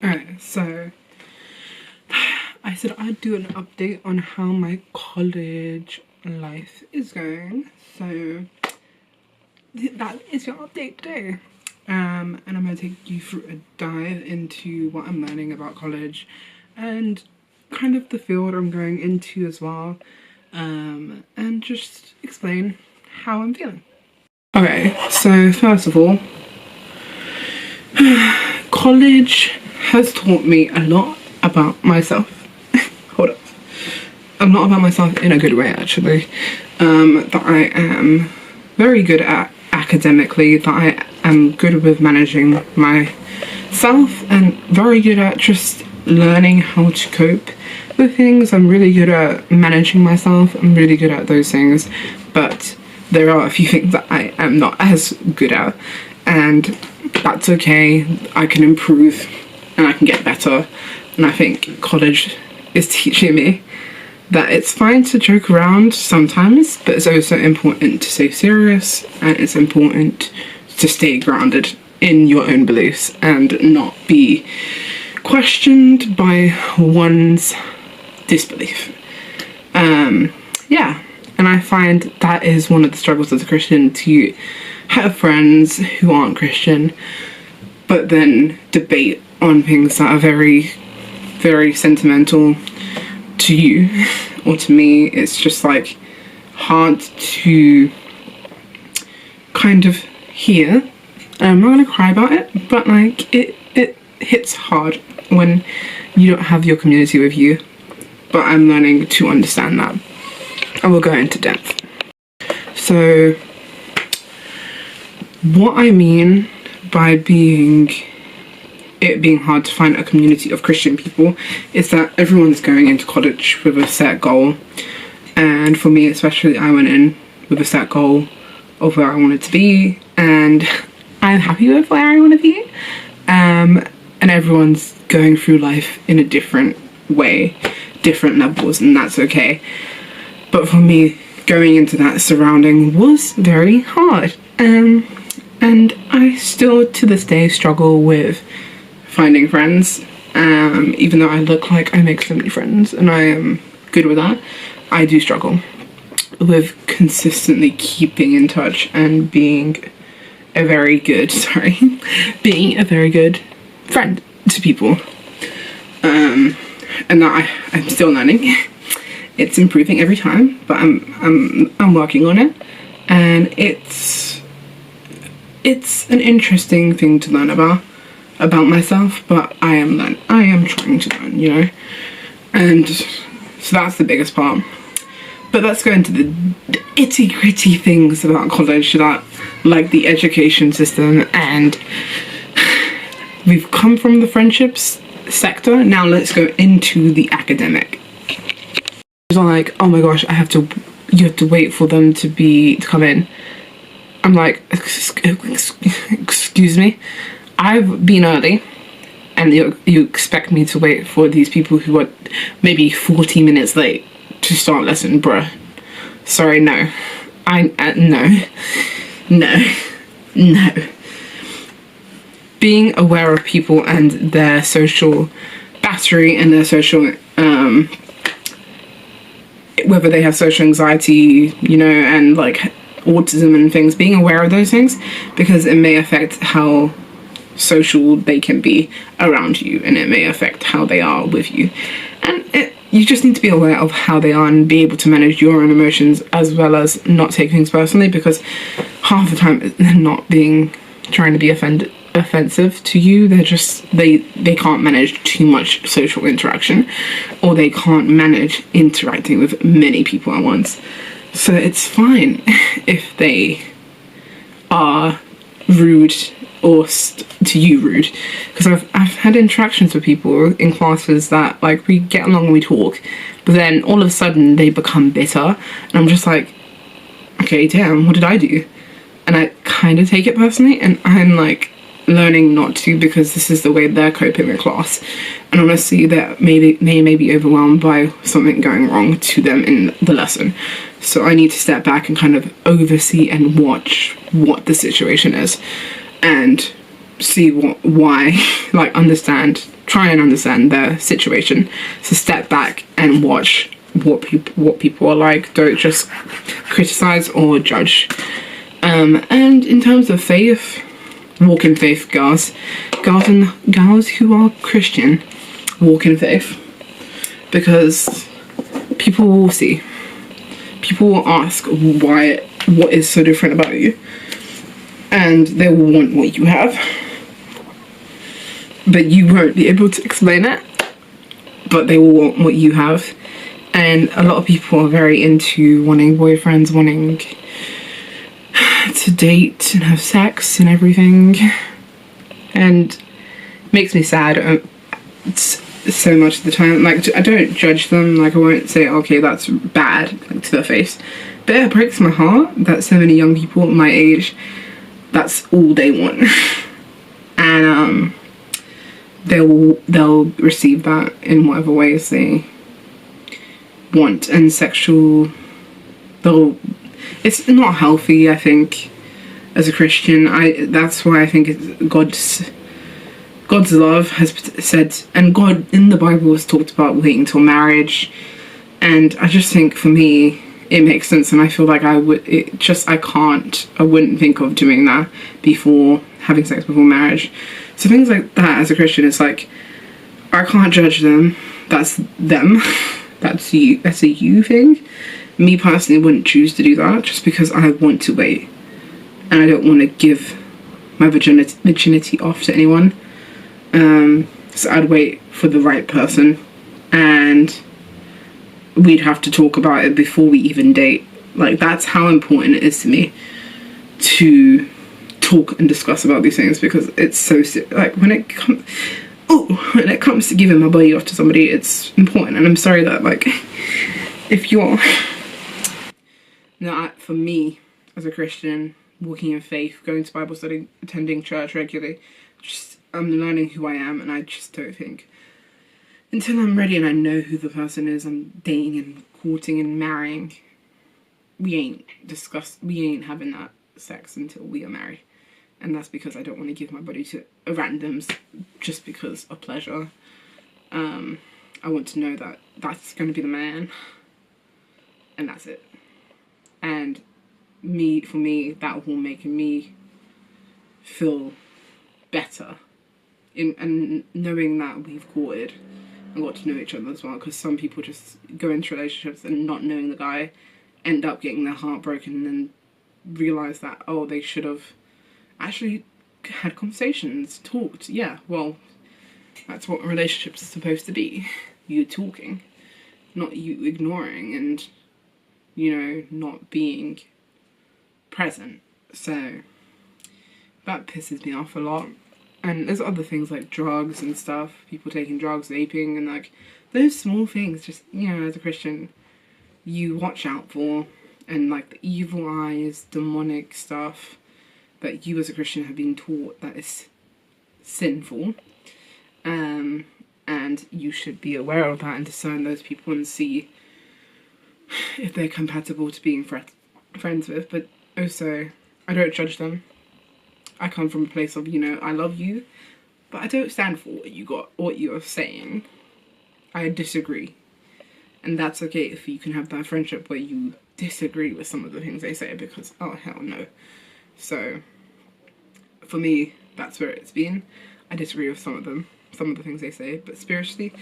Alright, so I said I'd do an update on how my college life is going. So that is your update today. And I'm going to take you through a dive into what I'm learning about college and kind of the field I'm going into as well. And just explain how I'm feeling. Okay, so first of all, college has taught me a lot about myself. Hold up. A lot about myself in a good way, actually. That I am very good at academically, that I am good with managing myself, and very good at just learning how to cope with things. I'm really good at managing myself. I'm really good at those things, but there are a few things that I am not as good at, and that's okay. I can improve and I can get better, and I think college is teaching me that it's fine to joke around sometimes, but it's also important to stay serious, and it's important to stay grounded in your own beliefs and not be questioned by one's disbelief. Yeah, and I find that is one of the struggles as a Christian, to have friends who aren't Christian but then debate on things that are very, very sentimental to you or to me. It's just like hard to kind of hear. I'm not gonna cry about it, but like it hits hard when you don't have your community with you. But I'm learning to understand that. I will go into depth. So what I mean by it being hard to find a community of Christian people is that everyone's going into college with a set goal, and for me especially, I went in with a set goal of where I wanted to be, and I'm happy with where I want to be, and everyone's going through life in a different way, different levels, and that's okay. But for me, going into that surrounding was very hard, and I still to this day struggle with finding friends. Even though I look like I make so many friends and I am good with that, I do struggle with consistently keeping in touch and being a very good being a very good friend to people. And that I'm still learning. It's improving every time, but I'm working on it, and it's an interesting thing to learn about myself, but I am trying to learn, you know. And so that's the biggest part. But let's go into the itty gritty things about college, that like the education system, and we've come from the friendships sector. Now let's go into the academic. It's like, oh my gosh, you have to wait for them to come in. I'm like, excuse me, I've been early, and you expect me to wait for these people who are maybe 40 minutes late to start lesson, bruh. Sorry, no. No. Being aware of people and their social battery and their social, whether they have social anxiety, you know, and like autism and things, being aware of those things, because it may affect how social they can be around you, and it may affect how they are with you, and you just need to be aware of how they are and be able to manage your own emotions, as well as not take things personally, because half the time they're not trying to be offensive to you. They're just they can't manage too much social interaction, or they can't manage interacting with many people at once. So it's fine if they are rude, or to you rude, because I've had interactions with people in classes that like we get along and we talk, but then all of a sudden they become bitter, and I'm just like, okay, damn, what did I do? And I kind of take it personally, and I'm like learning not to, because this is the way they're coping with class, and honestly that they may be overwhelmed by something going wrong to them in the lesson. So I need to step back and kind of oversee and watch what the situation is, and see why, like try and understand their situation. So step back and watch what people are like. Don't just criticize or judge. And in terms of faith, walk in faith, girls and gals who are Christian, walk in faith, because people will see. People will ask what is so different about you, and they will want what you have, but you won't be able to explain it, but they will want what you have. And a lot of people are very into wanting boyfriends, wanting to date and have sex and everything, and it makes me sad. It's so much of the time, like, I don't judge them, like, I won't say okay that's bad, like, to their face, but it breaks my heart that so many young people my age, that's all they want. And they'll receive that in whatever ways they want, and it's not healthy, I think, as a Christian. That's why I think it's God's love has said, and God in the Bible has talked about waiting till marriage, and I just think for me it makes sense, and I feel like I wouldn't think of doing that before having sex before marriage. So things like that, as a Christian, it's like, I can't judge them, that's them. That's a you thing. Me personally wouldn't choose to do that, just because I want to wait and I don't want to give my virginity off to anyone. So I'd wait for the right person, and we'd have to talk about it before we even date. Like, that's how important it is to me to talk and discuss about these things, because it's so like, when it comes to giving my body off to somebody, it's important. And I'm sorry that, like, if you're for me as a Christian, walking in faith, going to Bible study, attending church regularly, I'm learning who I am, and I just don't think, until I'm ready and I know who the person is I'm dating and courting and marrying, we ain't having that sex until we are married. And that's because I don't want to give my body to randoms just because of pleasure. I want to know that that's going to be the man, and that's it. And for me, that will make me feel better and knowing that we've courted and got to know each other as well, because some people just go into relationships and, not knowing the guy, end up getting their heart broken and then realise that, oh, they should have actually had conversations, talked. Yeah, well, that's what relationships are supposed to be. You talking, not you ignoring and, not being present. So that pisses me off a lot. And there's other things like drugs and stuff, people taking drugs, vaping, and like those small things, just, as a Christian, you watch out for, and like the evil eyes, demonic stuff that you as a Christian have been taught that is sinful, and you should be aware of that and discern those people and see if they're compatible to being friends with. But also, I don't judge them. I come from a place of, I love you, but I don't stand for what you're saying. I disagree. And that's okay if you can have that friendship where you disagree with some of the things they say, because, oh, hell no. So, for me, that's where it's been. I disagree with some of the things they say, but spiritually,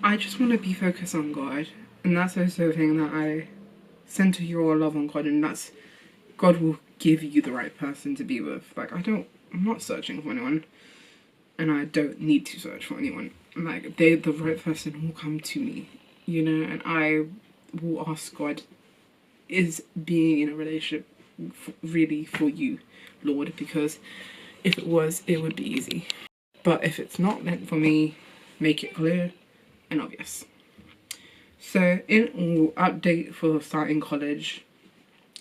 I just want to be focused on God. And that's also a thing that I center your love on God, and that's, God will give you the right person to be with. Like, I'm not searching for anyone, and I don't need to search for anyone. Like, the right person will come to me, and I will ask God, is being in a relationship really for you, Lord? Because if it was, it would be easy. But if it's not meant for me, make it clear and obvious. So, in all, update for starting college.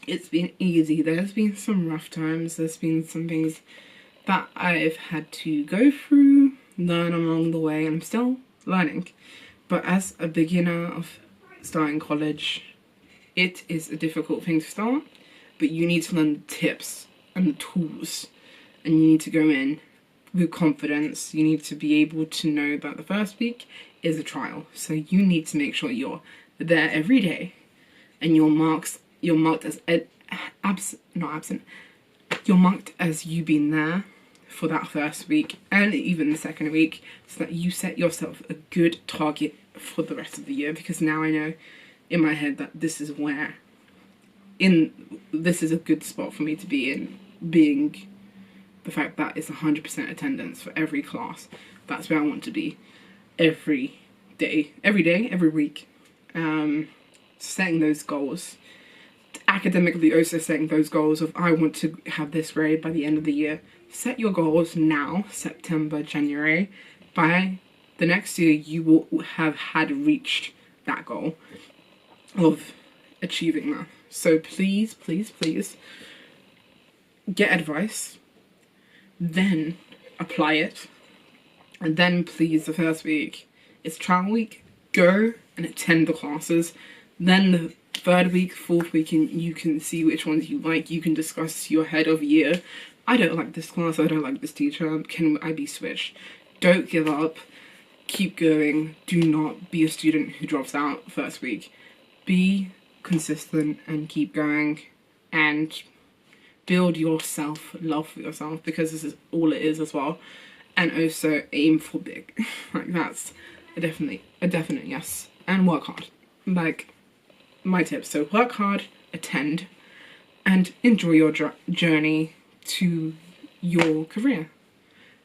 It's been easy. There's been some rough times. There's been some things that I've had to go through, learn along the way, and I'm still learning. But as a beginner of starting college, it is a difficult thing to start, but you need to learn the tips and the tools, and you need to go in with confidence. You need to be able to know that the first week is a trial. So you need to make sure you're there every day, and you're marked as not absent. You're marked as you being there for that first week and even the second week, so that you set yourself a good target for the rest of the year. Because now I know in my head that this is a good spot for me to be in, being the fact that it's 100% attendance for every class. That's where I want to be every day, every week. Setting those goals. Academically also setting those goals of, I want to have this grade by the end of the year. Set your goals now, September, January. By the next year, you will have reached that goal of achieving that. So please, please, please get advice, then apply it, and then please, the first week, it's trial week, go and attend the classes. Then the third week, fourth week, and you can see which ones you like. You can discuss your head of year. I don't like this class, I don't like this teacher, can I be switched? Don't give up, keep going. Do not be a student who drops out first week. Be consistent and keep going, and build your love for yourself, because this is all it is as well. And also aim for big. Like, that's a definite yes. And work hard. Like, my tips. So work hard, attend, and enjoy your journey to your career.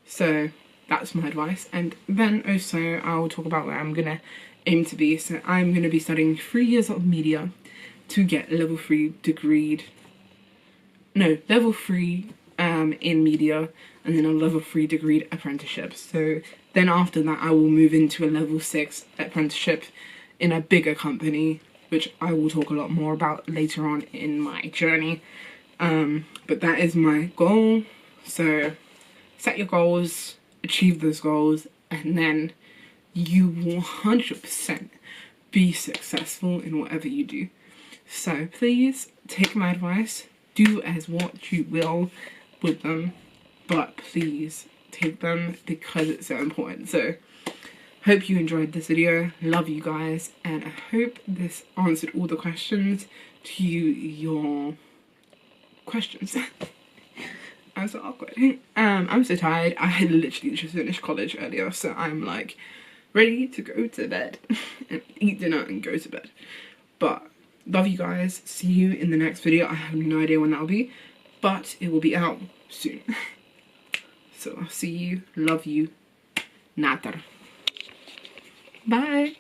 So that's my advice. And then also I'll talk about where I'm gonna aim to be. So I'm gonna be studying 3 years of media to get level 3 in media, and then a level 3 degree apprenticeship. So then after that I will move into a level 6 apprenticeship in a bigger company, which I will talk a lot more about later on in my journey. But that is my goal. So set your goals, achieve those goals, and then you will 100% be successful in whatever you do. So please take my advice, do as what you will with them, but please take them because it's so important. So hope you enjoyed this video. Love you guys, and I hope this answered all the questions to your questions. I'm so awkward. I'm so tired. I had literally just finished college earlier, so I'm like ready to go to bed and eat dinner and go to bed. But love you guys. See you in the next video. I have no idea when that'll be, but it will be out soon. So I'll see you. Love you. Natar. Bye.